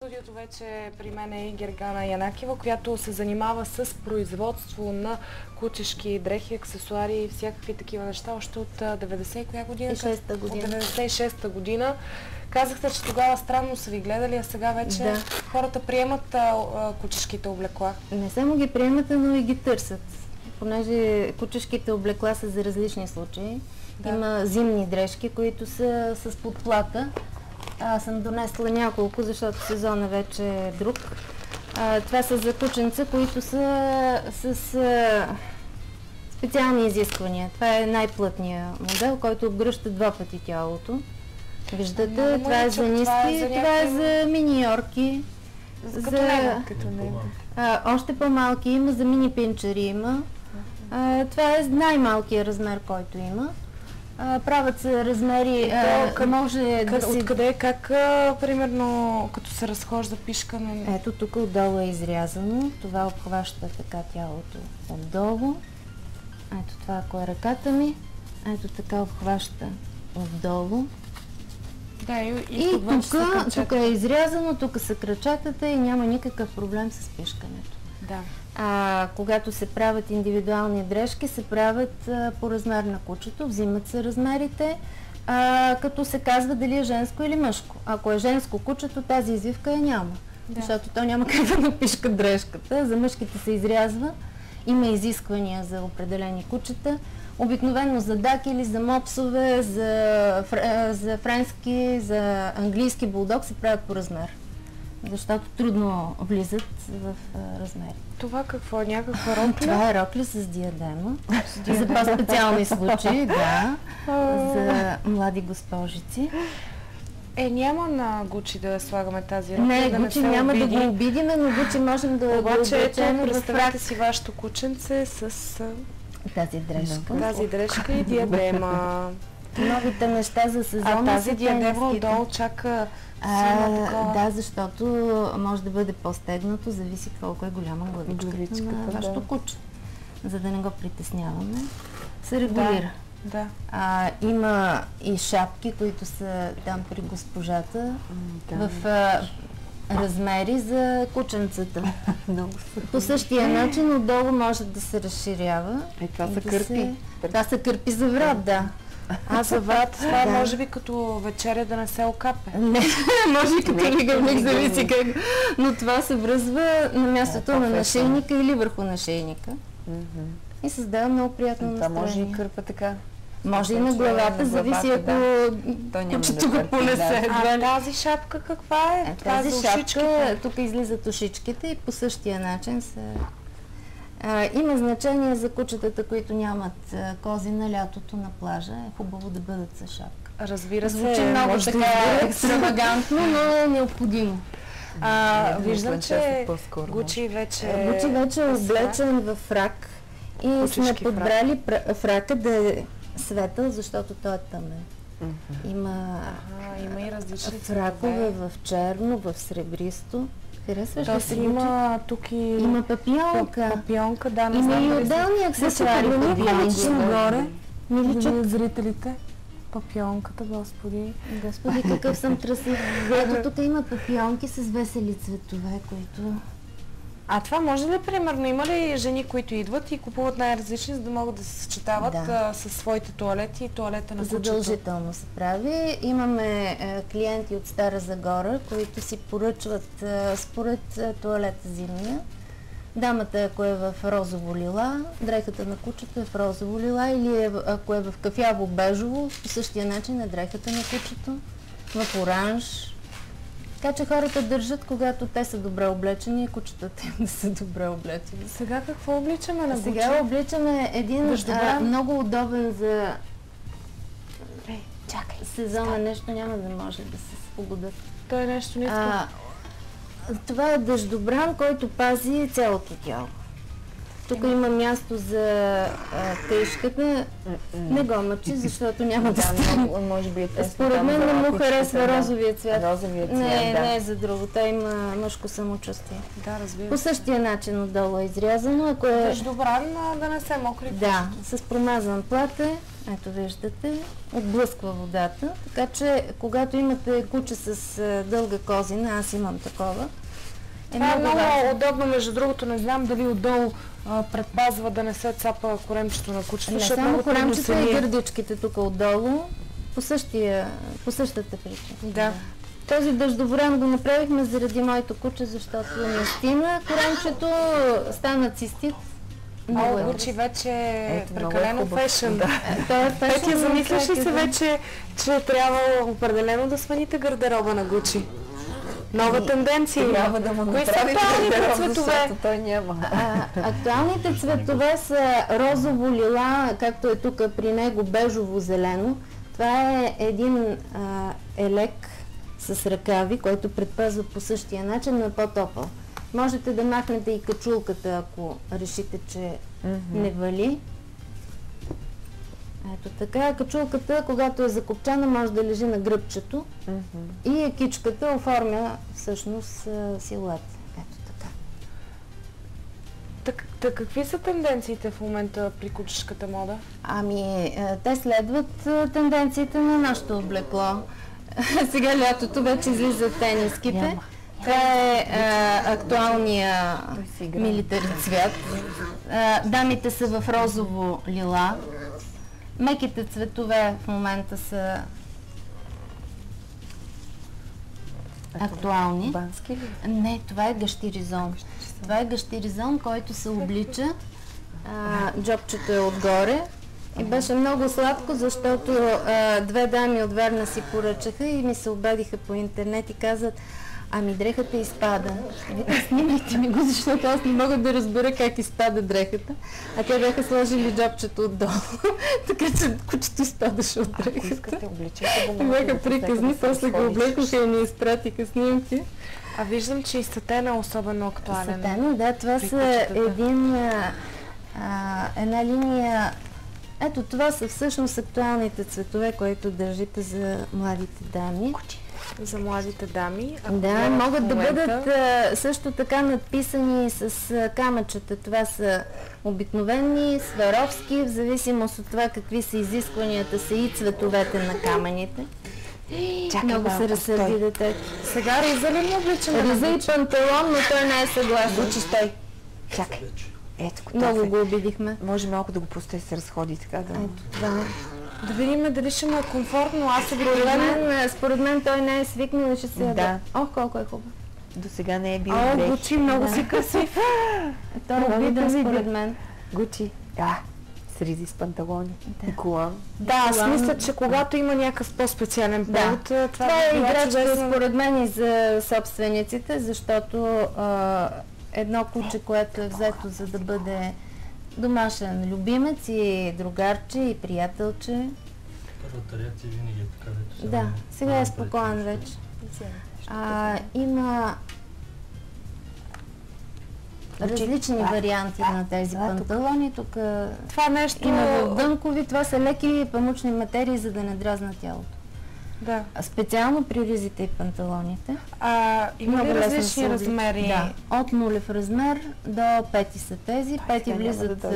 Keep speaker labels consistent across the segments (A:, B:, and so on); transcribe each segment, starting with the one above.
A: студиото вече при мен е Гергана Янакиева, която се занимава с производство на кучешки дрехи, аксесуари и всякакви такива неща още от 90 коя година?
B: 96-та година.
A: От 96-та година. Казахте, че тогава странно са ви гледали, а сега вече хората приемат кучешките облекла.
B: Не само ги приемат, но и ги търсят. Понеже кучешките облекла са за различни случаи. Да. Има зимни дрежки, които са с подплата. Аз съм донесла няколко, защото сезона вече е друг. Това са за кученца, които са с специални изисквания. Това е най-плътният модел, който обгръща два пъти тялото. Виждате, това е за ниски, това е за мини-йорки.
A: Като него.
B: Още по-малки има, за мини-пинчери има. Това е най-малкият размер, който има. Правят се размери,
A: Откъде, как, примерно, като се разхожда пишка?
B: Ето тук отдолу е изрязано, това обхваща така тялото отдолу. Ето това, ако е ръката ми, ето така обхваща отдолу.
A: Да,
B: и тук е изрязано, тук са крачатата и няма никакъв проблем с пишкането.
A: Да.
B: Когато се правят индивидуални дрежки, се правят по размер на кучето, взимат се размерите, като се казва дали е женско или мъжко. Ако е женско кучето, тази извивка я няма, защото то няма как да напишка дрежката. За мъжките се изрязва, има изисквания за определени кучета. Обикновено за дакили, за мопсове, за френски, за английски булдог се правят по размер, защото трудно влизат в размери.
A: Това какво е? Някаква рокля?
B: Това е рокля с диадема. За по-специални случаи, да. За млади госпожици.
A: Няма на Гучи да слагаме тази рокля.
B: Не, Гучи няма да го обидиме, но Гучи можем да го облечем в
A: представете си вашето кученце с
B: тази дрежка.
A: Тази дрежка и диадема.
B: Новите неща за сезона.
A: Тази диадема отдолу чака.
B: Да, защото може да бъде по-стегнато, зависи колко е голяма главичката на вашето куче. За да не го притесняваме, се регулира.
A: Да.
B: Има и шапки, които са там при госпожата в размери за кученцата. По същия начин отдолу може да се разширява.
C: Това са кърпи.
B: Това са кърпи за врат, да.
A: За врат, това може би като вечеря да не се окапе.
B: Не, може и като лигавник, зависи как. Но това се връзва на мястото на нашейника или върху нашейника. И създава много приятно настроение.
C: Това може и кърпа така.
B: Може и на главата, зависи ако кучето го понесе.
A: Тази шапка каква е?
B: Тази шапка, тук излизат ушичките и по същия начин се... Има значение за кучетата, които нямат кози на лятото на плажа. Е хубаво да бъдат с шапка.
A: Разбира се,
B: звучи много така екстравагантно, но е необходимо.
A: Виждам, че Гучи вече
B: е облечен в фрак и сме подбрали фрака да е светъл, защото той е тъмен. Има
A: и различни
B: фракове в черно, в сребристо. Харесваш ли се?
A: Има тук и...
B: Има папионка.
A: Папионка, да, не
B: има
A: знам.
B: Има и отделни аксесуари.
A: Горе. Миличат зрителите. Папионката, господи.
B: Господи, какъв съм тръслив. Ето тук има папионки с весели цветове, които...
A: Това може ли, примерно, има ли жени, които идват и купуват най-различни, за да могат да се съчетават със своите тоалети и тоалета на кучето?
B: Задължително се прави. Имаме клиенти от Стара Загора, които си поръчват според тоалета зимния. Дамата, ако е в розово лила, дрехата на кучето е в розово лила, или ако е в кафяво-бежово, по същия начин е дрехата на кучето, в оранж. Така че хората държат, когато те са добре облечени и кучетата им да са добре облечени.
A: Сега какво обличаме на Гучи?
B: Сега обличаме един много удобен за сезона нещо, няма да може да се спогодят.
A: Той е нещо ниско.
B: Това е дъждобран, който пази цялото тяло. Тук има място за тежката. Не го мъчи, защото няма да стане. Според мен не му харесва розовия цвят. Не е за друго. Той има мъжко самочувствие.
A: Да, разбира се.
B: По същия начин отдолу е изрязано.
A: Дъждобран, да не се мокри.
B: Да, с промазан плат е. Ето виждате, отблъсква водата, така че когато имате куче с дълга козина, аз имам такова,
A: Това е много удобно, между другото, не знам дали отдолу предпазва да не се цапа коремчето на кучето.
B: Не само коремчето и гърдичките тук отдолу, по същата причина.
A: Да.
B: Този дъждоворен го направихме заради моето куче, защото наистина коремчето стана цистит.
A: Много Гучи вече е прекалено фешън.
B: Петя,
A: замисляш ли се вече, че трябва определено да смените гардероба на Гучи? Нова тенденция.
C: Трябва да му
A: Кои са
C: направите
A: актуалните
C: гардероб,
A: цветове?
C: защото той няма.
B: Актуалните цветове са розово-лила, както е тук при него бежово-зелено. Това е един елек с ръкави, който предпазва по същия начин, но е по-топъл. Можете да махнете и качулката, ако решите, че не вали. Ето така. Качулката, когато е закопчана, може да лежи на гръбчето и екичката оформя всъщност силует. Ето така.
A: Какви са тенденциите в момента при кучешката мода?
B: Ами, те следват тенденциите на нашето облекло. Сега лятото вече излизат тениските. Това е актуалния милитари цвят. Дамите са в розово лила. Меките цветове в момента са актуални.
C: Бански ли?
B: Не, това е гащиризон. Това е гащиризон, който се облича. Джобчето е отгоре. И беше много сладко, защото две дами от Варна си поръчаха и ми се обадиха по интернет и казват: ами дрехата изпада. Вика, снимайте ми го, защото аз не мога да разбера как изпада дрехата. А те бяха сложили джобчето отдолу, така че кучето изпадаше от дрехата.
C: Ако искате, облечете го.
B: Бяха приказни, после го облекоха и ни изпратиха снимки.
A: А виждам, че и сатена е особено актуален.
B: Сатена, да, това са една линия. Ето, това са всъщност актуалните цветове, които държите за младите дами.
A: За младите дами.
B: Да, могат да бъдат също така надписани с камъчета. Това са обикновени, сваровски, в зависимост от това какви са изискванията са и цветовете на камъните. Много се разсърди детето.
A: Сега Риза ли му обличаме?
B: Риза и панталон, но той не е съгласен.
C: Гучи, стой. Чакай. Ето го.
B: Много го обидихме.
C: Може малко да го пусте и се разходи така да...
B: Ето това.
A: Да видим дали ще му е комфортно. Аз
B: според мен той не е свикнал и ще се
C: Да.
B: Ох, колко е хубаво.
C: До сега не е бил
A: О,
C: дрехи.
A: Гучи, много си красив.
B: Той е обиден според мен.
C: Гучи. С ризи с панталони.
B: Да.
C: И колан.
A: Да, аз мисля, че когато има някакъв по-специален повод,
B: това е играчка според мен и за собствениците, защото едно куче, което е взето за да бъде домашен любимец и другарче и приятелче.
D: Първата реакция винаги е така, вече.
B: Да, сега е спокоен вече. Има различни варианти на тези панталони. Тук
A: това нещо
B: има вълдънкови, това са леки памучни материи, за да не дразнат тялото.
A: Да.
B: Специално при ризите и панталоните.
A: Има ли различни размери?
B: Да, от нулев размер до пети са тези. Пети влизат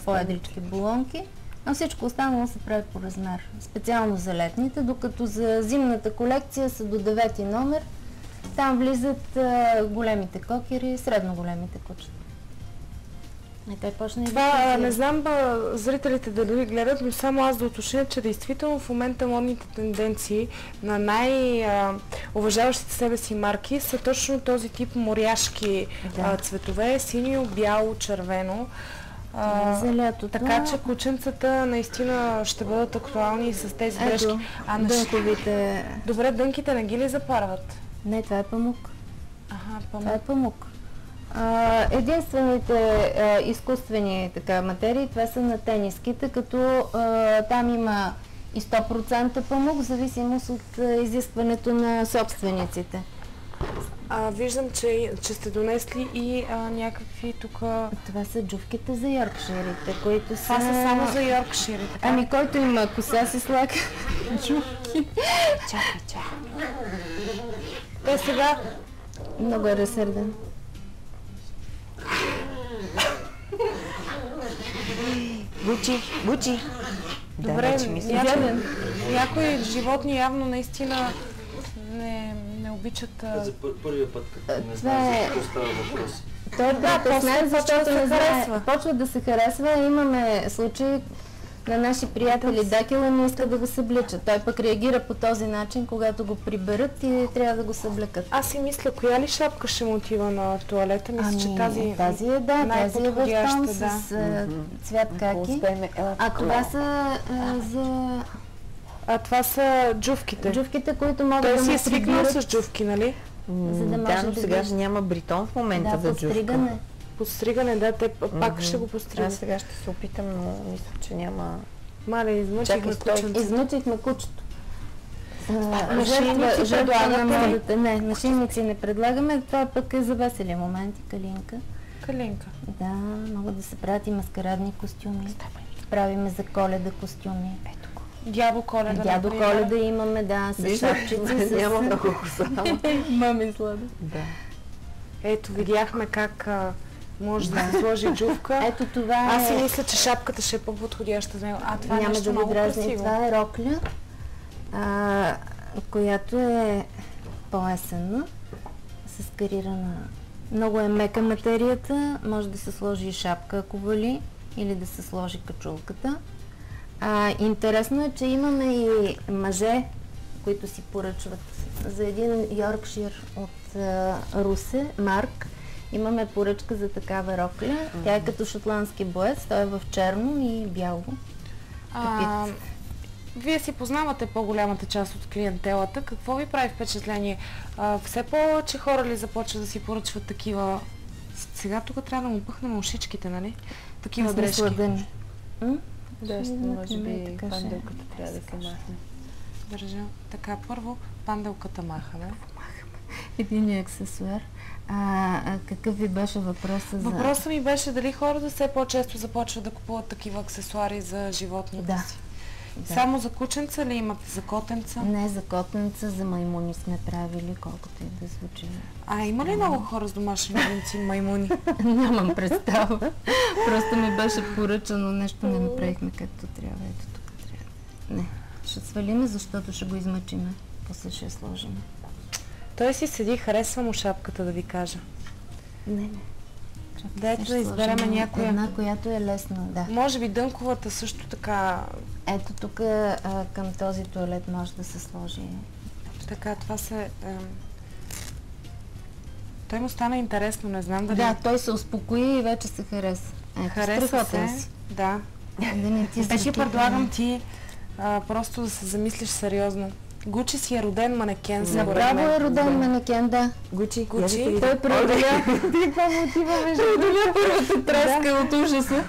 B: по-едрички болонки, а всичко останало се прави по размер. Специално за летните, докато за зимната колекция са до 9 номер. Там влизат големите кокери, средно големите кучета. И той почне
A: това, не знам зрителите дали гледат, но само аз да уточня, че действително в момента модните тенденции на най-уважаващите себе си марки са точно този тип моряшки цветове, синьо, бяло, червено.
B: За лятото.
A: Така че кученцата наистина ще бъдат актуални с тези дрежки.
B: Дънковите...
A: Добре, дънките не ги ли запарват?
B: Не, това е памук.
A: Памук.
B: Това е памук. Единствените изкуствени материи, това са на тениските, като там има и 100% памук, в зависимост от изискването на собствениците.
A: Виждам, че сте донесли и някакви тук...
B: Това са джувките за йоркширите, които са...
A: Това са само за йоркшири, така?
B: Ами, който има коса, си слага джувки.
C: Чакай.
A: Те сега...
B: Много е разсърден.
C: Гучи.
A: Добре,
C: вече мисля,
A: някои животни явно наистина не обичат...
D: За първия път, като не
B: това
D: знае
B: е-
D: за какво става въпрос.
B: Той е притеснен, защото
A: почва да
B: не
A: се
B: знае.
A: харесва.
B: Почва да се харесва. Имаме случаи на наши приятели. Дакела не иска да го събличат. Той пък реагира по този начин, когато го приберат и трябва да го съблекат.
A: Аз си мисля, коя ли шапка ще му отива на туалета? Мисля, че тази
B: е тази е в тон
A: най-подходяща,
B: с цвят
C: ако
B: каки.
C: успеем, ела,
B: А това са за
A: А това са джувките.
B: джувките, които могат
A: Той
B: да
A: си
B: му
A: е свикнал
B: прибират.
A: с джувки, нали?
B: за да може
C: да, но
B: да
C: сега
B: вижда.
C: няма бритон в момента
B: Да,
C: за джувка.
B: подстригане.
A: Подстригане, да, те пак ще го
C: Аз
A: подстригат.
C: сега ще се опитам, но мисля, че няма...
A: Мале, измъчихме
C: Чакай, стой.
A: кученце.
B: Измъчихме кучето.
A: Машиници
B: Жертва на
A: предлагате ли?
B: модата. Не, машиници не предлагаме. Това пък е за весели моменти, калинка.
A: Калинка.
B: Да, могат да се правят и маскарадни костюми. Правиме за Коледа костюми. Ето го.
A: Дядо Коледа.
B: Дядо
A: например.
B: Коледа имаме, да, с шапчици.
C: Няма много коса.
B: Мами слада.
C: Да.
A: Ето, видяхме как може да се сложи джувка.
B: Ето това
A: Аз си
B: е...
A: мисля, че шапката ще е по-подходяща за него. А, това е
B: Няма
A: нещо
B: да ви
A: много
B: дразни.
A: красиво.
B: Това е рокля, която е по-есенна, с карирана. Много е мека материята, може да се сложи и шапка, ако вали, или да се сложи качулката. Интересно е, че имаме и мъже, които си поръчват. За един Йоркшир от Русе, Марк, имаме поръчка за такава рокля. Тя е като шотландски боец, той е в черно и бяло.
A: Вие си познавате по-голямата част от клиентелата. Какво ви прави впечатление? Все повече хора ли започват да си поръчват такива... Сега тук трябва да му пъхнем ушичките, нали? Такива
B: Аз не
A: дрежки.
B: сладени.
C: Да, може би
B: така ще е.
C: панделката трябва да се махне.
A: Държа. Така, първо панделката махаме.
B: Един аксесуар. Какъв ви беше въпросът за...
A: Въпросът ми беше дали хората все по-често започват да купуват такива аксесуари за животните
B: Да.
A: си.
B: Да.
A: Само за кученца ли имате? За котенца?
B: Не, за котенца, за маймуни сме правили, колкото и да звучи.
A: Има ли много хора с домашни любимци маймуни?
B: Нямам представа. Просто ми беше поръчано, нещо не направихме както трябва. Ето тук трябва. Не, ще свалиме, защото ще го измъчиме. После ще я сложим.
A: Той си седи, харесва му шапката, да ви кажа.
B: Не.
A: Дайте да изберем някоя.
B: Една, която е лесна, да.
A: Може би дънковата също така.
B: Ето тук към този туалет може да се сложи.
A: Така, това се... Той му стана интересно, не знам дали...
B: Да, той се успокои и вече се хареса. Ето,
A: Хареса
B: страхотен
A: се.
B: си.
A: Да.
B: Да не ти
A: Ти
B: се
A: предлагам ти просто да се замислиш сериозно. Гучи си е роден манекен, според
B: Направо
A: мен.
B: е роден манекен, да.
C: Гучи,
A: Гучи.
B: Той преодоля. Преодоля първата треска от ужаса.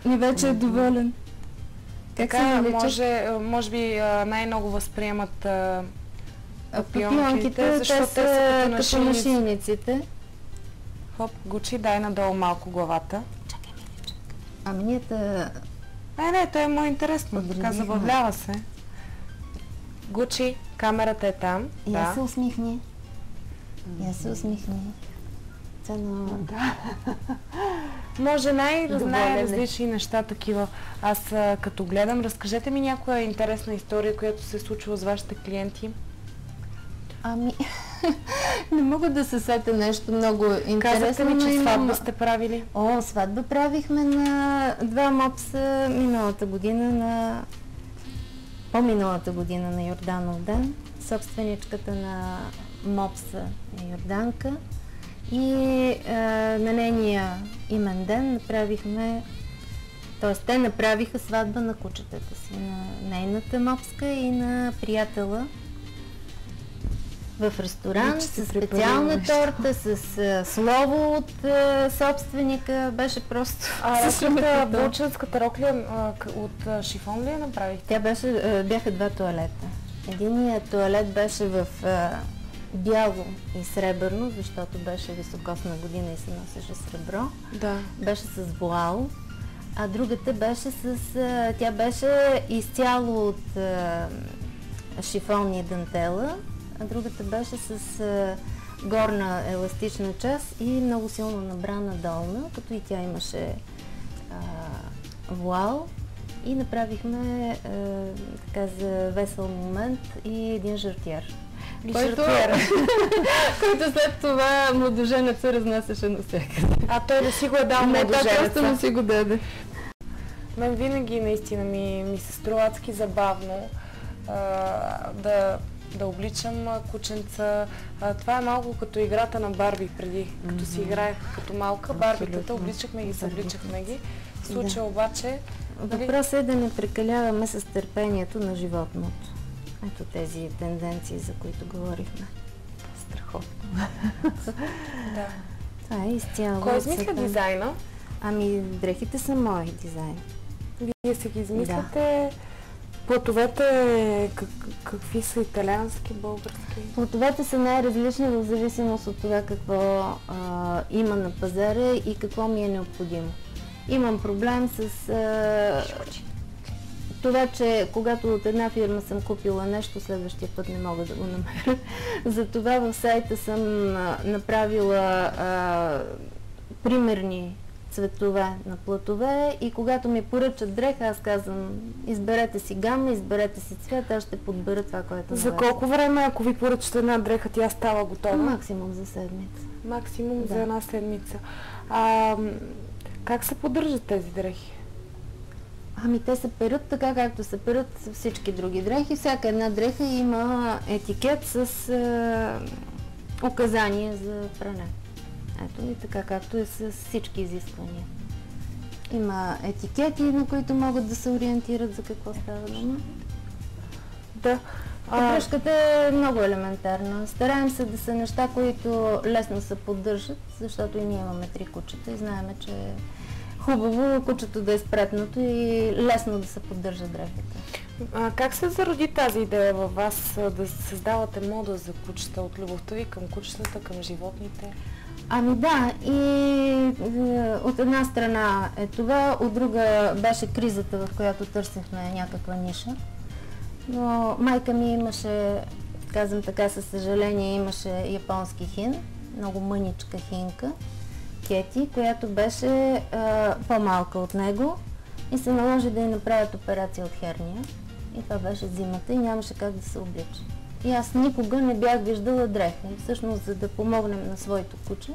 B: И вече е доволен. Как се
A: Така,
B: нарича?
A: може би най-много възприемат
B: Папионките, те
A: защото
B: са като нашийниците.
A: Хоп, Гучи, дай надолу малко главата.
B: Ами ние
A: Не, той е му интересно. Така
B: Подредихме.
A: забавлява се. Гучи, камерата е там.
B: Я се усмихни. Я се усмихни. Цено.
A: Може
C: Доволен е.
A: най-различни неща такива. Аз като гледам, разкажете ми някоя интересна история, която се е случила с вашите клиенти.
B: Ами, не мога да се сетя нещо много интересно.
A: Казахте ми,
B: но
A: че
B: имам-
A: сватба сте правили.
B: О, сватба правихме на 2 мопса миналата година по-миналата година на Йорданов ден. Собственичката на мопса е Йорданка. И на нейния имен ден направихме, т.е. те направиха сватба на кучетата си, на нейната мопска и на приятела в ресторант,
A: Вече
B: с
A: се
B: специална
A: препарираш.
B: торта, с слово от собственика. Беше просто...
A: Рокля, булчанската рокля от шифон ли я направихте?
B: Тя бяха 2 туалета. Единият туалет беше в бяло и сребърно, защото беше високосна година и се носеше сребро.
A: Да.
B: Беше с вуал, а другата беше тя беше изцяло от шифон и дантела, а другата беше с горна еластична част и много силно набрана долна, като и тя имаше вуал. И направихме така за весел момент и един жартиер. Който след това младоженеца разнасяше навсякъде.
A: А той да си го е дал
B: Не, той
A: младоженеца?
B: просто не си го даде.
A: Мен винаги наистина ми се струва адски забавно да обличам кученца. Това е малко като играта на Барби преди, като си играех като малка. Барбитата, обличахме ги, събличахме ги. В случая обаче...
B: Въпросът е да не прекаляваме с търпението на животното. Ето тези тенденции, за които говорихме.
C: Страхотно.
A: Да.
B: Това е изцяло.
A: Кой измисля дизайна?
B: Ами, дрехите са мой дизайн.
A: Вие си ги измисляте. Платовете какви са? Италиански, български?
B: Платовете са най-различни в зависимост от това какво има на пазара и какво ми е необходимо. Имам проблем с това, че когато от една фирма съм купила нещо, следващия път не мога да го намеря. Затова в сайта съм направила примерни цветове на платове и когато ми поръчат дреха, аз казвам, изберете си гама, изберете си цвят, аз ще подбера това, което
A: За колко време, ако ви поръчате една дреха, тя става готова?
B: Максимум за седмица.
A: Максимум за една седмица. Как се поддържат тези дрехи?
B: Ами те се перат така, както се перат всички други дрехи. Всяка една дреха има етикет с указания за пране. Ето и така, както е с всички изисквания. Има етикети, на които могат да се ориентират за какво става дума.
A: Да.
B: Поддръжката е много елементарна. Стараем се да са неща, които лесно се поддържат, защото и ние имаме 3 кучета и знаем, че е хубаво кучето да е спретнато и лесно да се поддържа дрехите.
A: Как се зароди тази идея във вас да създавате мода за кучета, от любовта ви към кучетата, към животните?
B: Ами да, и от една страна е това, от друга беше кризата, в която търсихме някаква ниша. Но майка ми имаше, казвам така със съжаление, имаше японски хин, много мъничка хинка, Кети, която беше по-малка от него и се наложи да й направят операция от херния. И това беше зимата и нямаше как да се облича. И аз никога не бях виждала дреха. И всъщност, за да помогнем на своето куче,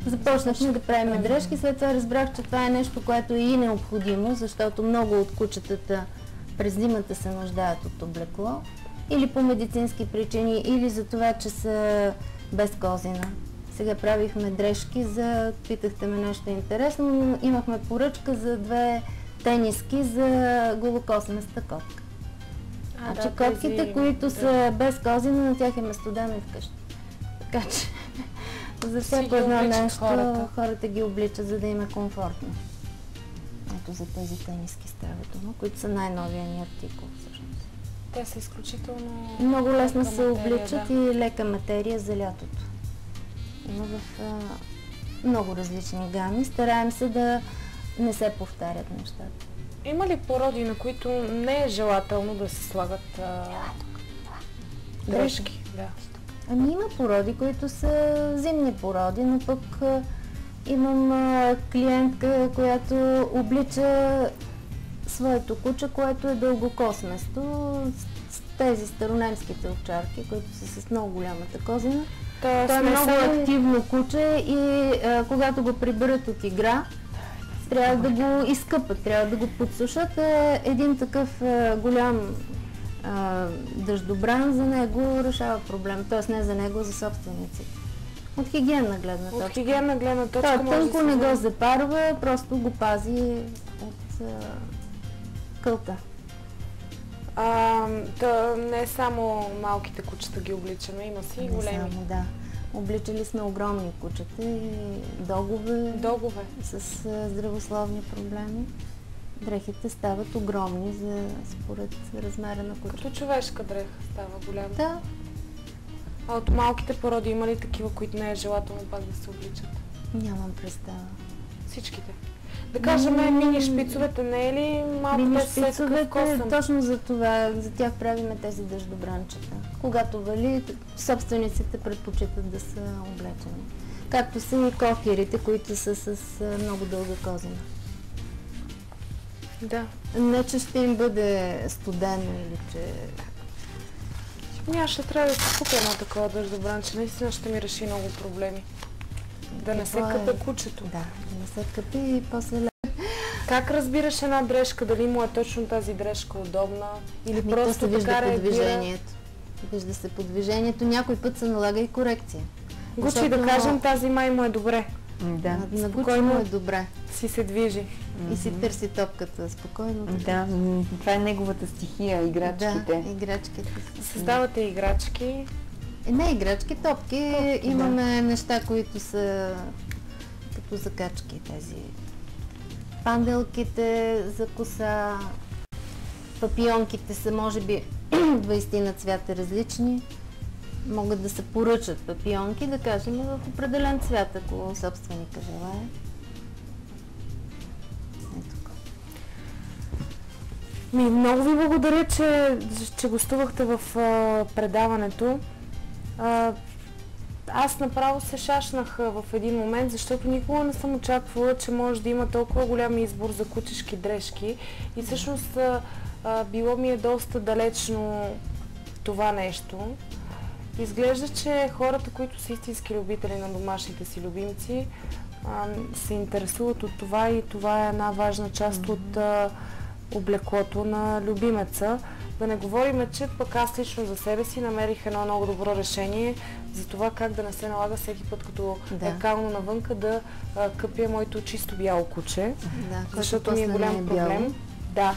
B: започнахме да правим дрежки. След това разбрах, че това е нещо, което е и необходимо, защото много от кучетата през зимата се нуждаят от облекло. Или по медицински причини, или за това, че са без козина. Сега правихме дрежки питахте ме нещо интересно, но имахме поръчка за 2 тениски за голокосместа котка. Значи котките, които са без козина, на тях е местодано и вкъщи. Така че за всяко едно нещо хората ги обличат, за да им е комфортно. Ето за тези тениски става дума, които са най-новия ни артикул всъщност.
A: Те са изключително...
B: Много лесно се обличат и лека материя за лятото. Има в много различни гами. Стараем се да не се повтарят нещата.
A: Има ли породи, на които не е желателно да се слагат дрежки? Да.
B: Ами има породи, които са зимни породи, но пък имам клиентка, която облича своето куче, което е дългокосместо, с тези старонемските овчарки, които са с много голямата козина. Това е много активно куче и когато го приберат от игра, трябва да го изкъпат, трябва да го подсушат. Един такъв голям дъждобран за него решава проблем, т.е. не за него, а за собствениците. От хигиенна гледна точка.
A: От хигиенна гледна точка
B: може тънко не го запарва, просто го пази от кълта.
A: Не е само малките кучета ги обличаме, има си и големи.
B: Не само, да. Обличали сме огромни кучета и догове с здравословни проблеми. Дрехите стават огромни според размера на кучета.
A: Като човешка дреха става голяма.
B: Да.
A: А от малките породи има ли такива, които не е желателно пак да се обличат?
B: Нямам представа.
A: Всичките? Да кажем, мини шпицовете не е ли малко
B: мини
A: шпицовете, косъм?
B: Точно за това, за тях правиме тези дъждобранчета. Когато вали, собствениците предпочитат да са облечени. Както са и кокерите, които са с много дълга козина.
A: Да.
B: Не, че ще им бъде студено или че...
A: Аз ще трябва да си купя едно такова дъждобранче. Наистина ще ми реши много проблеми. Да не се
B: Това
A: къпе кучето.
B: Да, да не се къпи и после...
A: Как разбираш една дрежка? Дали му е точно тази дрежка удобна? Или
B: То
A: просто
B: се вижда
A: така
B: по
A: реагира?
B: движението. Вижда се по движението. Някой път се налага и корекция.
A: Гучи, да кажем, тази май му е добре.
C: Да.
B: На Гучи
A: Спокойно.
B: му е добре.
A: Си се движи.
B: И си търси топката спокойно.
C: Да, това е неговата стихия, играчките.
B: Да, играчките.
A: Създавате играчки.
B: Не играчки, топки. Имаме неща, които са като закачки. Тези панделките за коса, папионките са може би 20 на цвята различни. Могат да се поръчат папионки, да кажем, в определен цвят, ако собственика желае.
A: Много ви благодаря, че гостувахте в предаването. Аз направо се шашнах в един момент, защото никога не съм очаквала, че може да има толкова голям избор за кучешки дрежки. И всъщност било ми е доста далечно това нещо. Изглежда, че хората, които са истински любители на домашните си любимци, се интересуват от това и това е една важна част от облеклото на любимеца. Да не говорим, че пък аз лично за себе си намерих едно много добро решение за това как да не се налага всеки път, като е кално навънка, да къпя моето чисто бяло куче,
B: Да,
A: защото ми е голям проблем. Да.